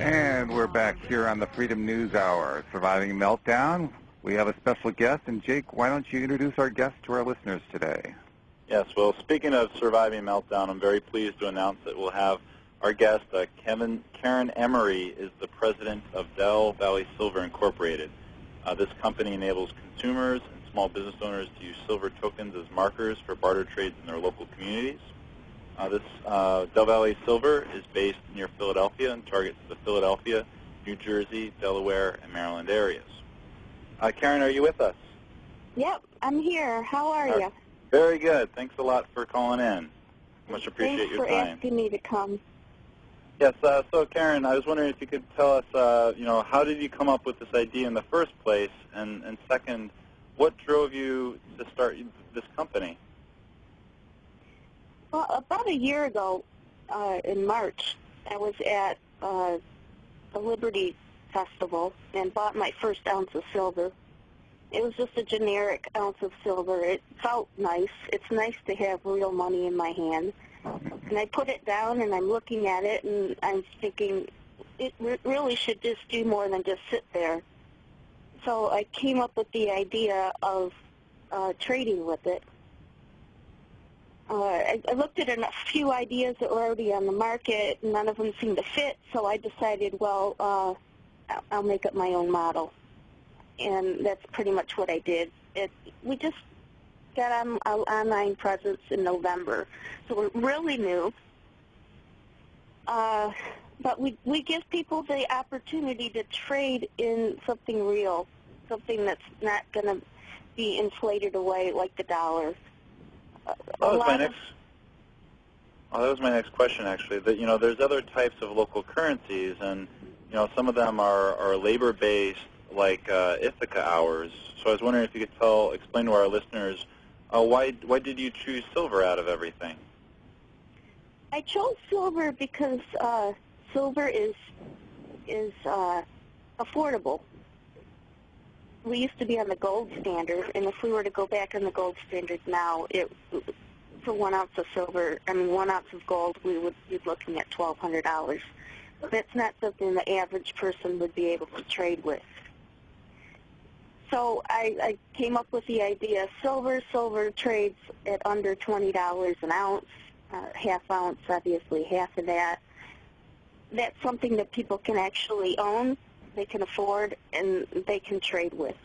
And we're back here on the Freedom News Hour, Surviving Meltdown. We have a special guest, and Jake, why don't you introduce our guest to our listeners today? Yes, well, speaking of Surviving Meltdown, I'm very pleased to announce that we'll have our guest, Karen Emery, is the president of Del Valley Silver Incorporated. This company enables consumers and small business owners to use silver tokens as markers for barter trades in their local communities. Del Valley Silver is based near Philadelphia and targets the Philadelphia, New Jersey, Delaware, and Maryland areas. Karen, are you with us? Yep, I'm here. How are you? Very good. Thanks a lot for calling in. Much appreciate your time. Thanks for asking me to come. Yes, so Karen, I was wondering if you could tell us, how did you come up with this idea in the first place, and second, what drove you to start this company? Well, about a year ago, in March, I was at a Liberty Festival and bought my first ounce of silver. It was just a generic ounce of silver. It felt nice. It's nice to have real money in my hand. And I put it down, and I'm looking at it, and I'm thinking it really should just do more than just sit there. So I came up with the idea of trading with it. I looked at a few ideas that were already on the market, and none of them seemed to fit, so I decided, well, I'll make up my own model. And that's pretty much what I did. We just got on our online presence in November, so we're really new. But we give people the opportunity to trade in something real, something that's not going to be inflated away like the dollar. That was my next question, actually. That there's other types of local currencies, and some of them are labor-based, like Ithaca hours. So I was wondering if you could explain to our listeners why did you choose silver out of everything? I chose silver because silver is affordable. We used to be on the gold standard, and if we were to go back on the gold standard now, for 1 ounce of silver, 1 ounce of gold, we would be looking at $1,200. That's not something the average person would be able to trade with. So I came up with the idea, silver trades at under $20 an ounce, half ounce, obviously half of that. That's something that people can actually own, they can afford, and they can trade with.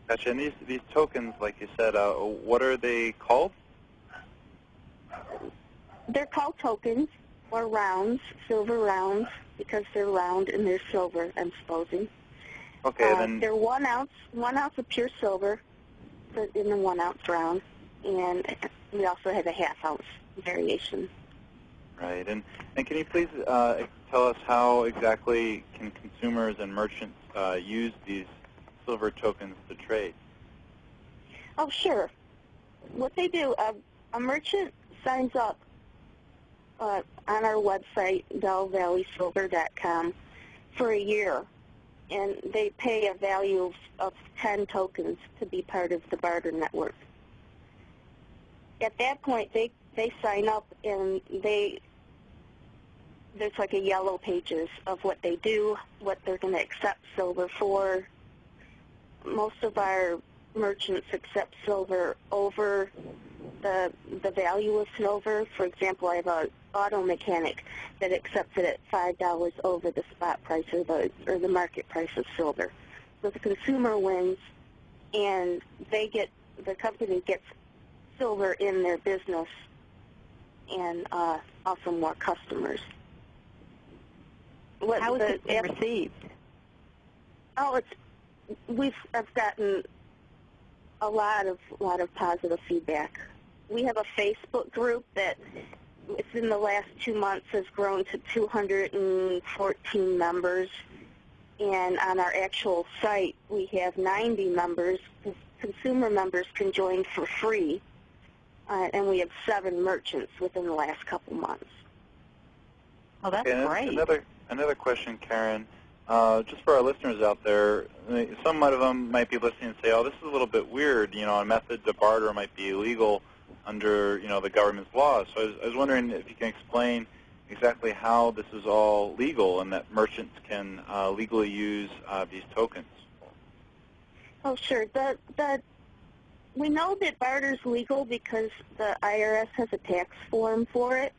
Gotcha. And these tokens, like you said, what are they called? They're called tokens, or rounds, silver rounds, because they're round and they're silver, I'm supposing. Okay, then they're 1 ounce of pure silver in the 1 ounce round, and we also have a half ounce variation. Right, and can you please tell us how exactly can consumers and merchants use these silver tokens to trade? Oh, sure. What they do, a merchant signs up on our website, delvalleysilver.com, for a year, and they pay a value of 10 tokens to be part of the barter network. At that point, they sign up, and there's like a yellow pages of what they do, what they're going to accept silver for. Most of our merchants accept silver over the value of silver. For example, I have an auto mechanic that accepts it at $5 over the spot price or the market price of silver. So the consumer wins, and the company gets silver in their business and also more customers. How has it been received? Oh, I've gotten a lot of positive feedback. We have a Facebook group that within the last 2 months has grown to 214 members, and on our actual site we have 90 members. Consumer members can join for free, and we have 7 merchants within the last couple months. Oh, that's great. Another question, Karen. Just for our listeners out there, some of them might be listening and say, "Oh, this is a little bit weird. A method to barter might be illegal under the government's laws." So I was wondering if you can explain, exactly how this is all legal and that merchants can legally use these tokens. Oh, sure. We know that barter's legal because the IRS has a tax form for it.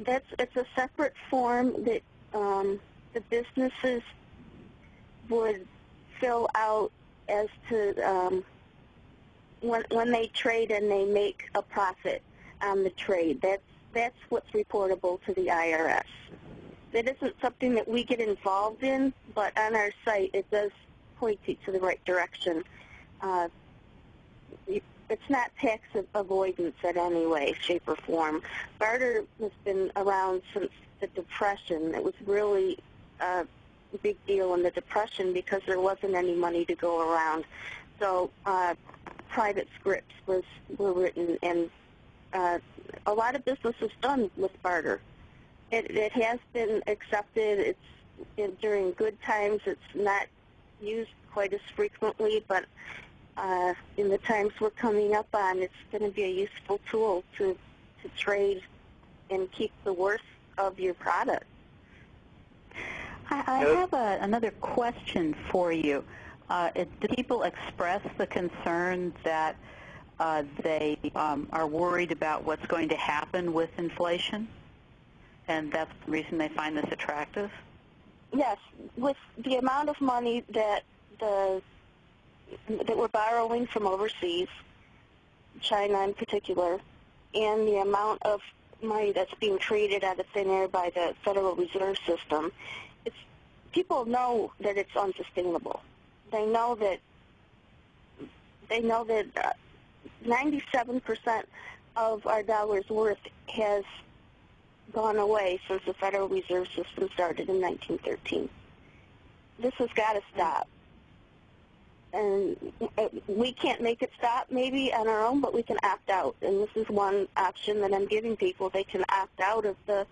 It's a separate form that the businesses would fill out as to when they trade and they make a profit on the trade. That's what's reportable to the IRS. That isn't something that we get involved in, but on our site it does point you to the right direction. It's not tax avoidance in any way, shape, or form. Barter has been around since the Depression. It was really a big deal in the Depression because there wasn't any money to go around. So private scripts were written, and a lot of business is done with barter. It has been accepted. During good times, it's not used quite as frequently, but in the times we're coming up on, it's going to be a useful tool to trade and keep the worth of your product. I have another question for you. Do people express the concern that they are worried about what's going to happen with inflation, and that's the reason they find this attractive? Yes, with the amount of money that we're borrowing from overseas, China in particular, and the amount of money that's being created out of thin air by the Federal Reserve System, people know that it's unsustainable. They know that 97% of our dollar's worth has gone away since the Federal Reserve System started in 1913. This has got to stop. And we can't make it stop maybe on our own, but we can opt out. And this is one option that I'm giving people. They can opt out of the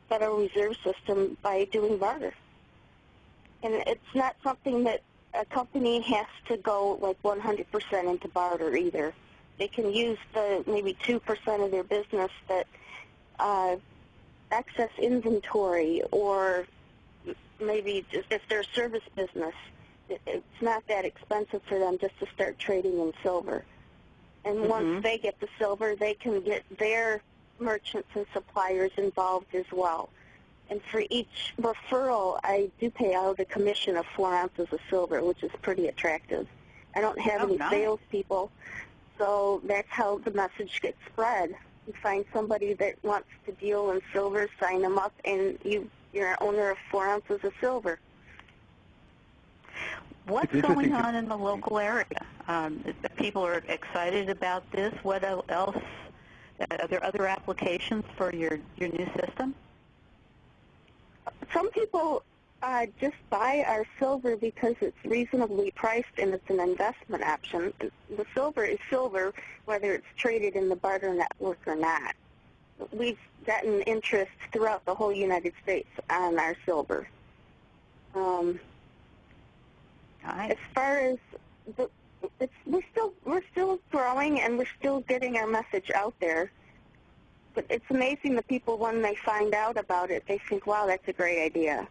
Federal Reserve System by doing barter. And it's not something that a company has to go like 100% into barter either. They can use the maybe 2% of their business that excess inventory, or maybe just if they're a service business, it's not that expensive for them just to start trading in silver. And once they get the silver, they can get their merchants and suppliers involved as well. And for each referral, I do pay out a commission of 4 ounces of silver, which is pretty attractive. I don't have any salespeople, so that's how the message gets spread. You find somebody that wants to deal in silver, sign them up, and you're an owner of 4 ounces of silver. What's going on in the local area? People are excited about this. What else? Are there other applications for your new system? Some people just buy our silver because it's reasonably priced and it's an investment option. The silver is silver, whether it's traded in the barter network or not. We've gotten interest throughout the whole United States on our silver. As far as we're still growing and we're still getting our message out there. But it's amazing the people, when they find out about it, they think, wow, that's a great idea.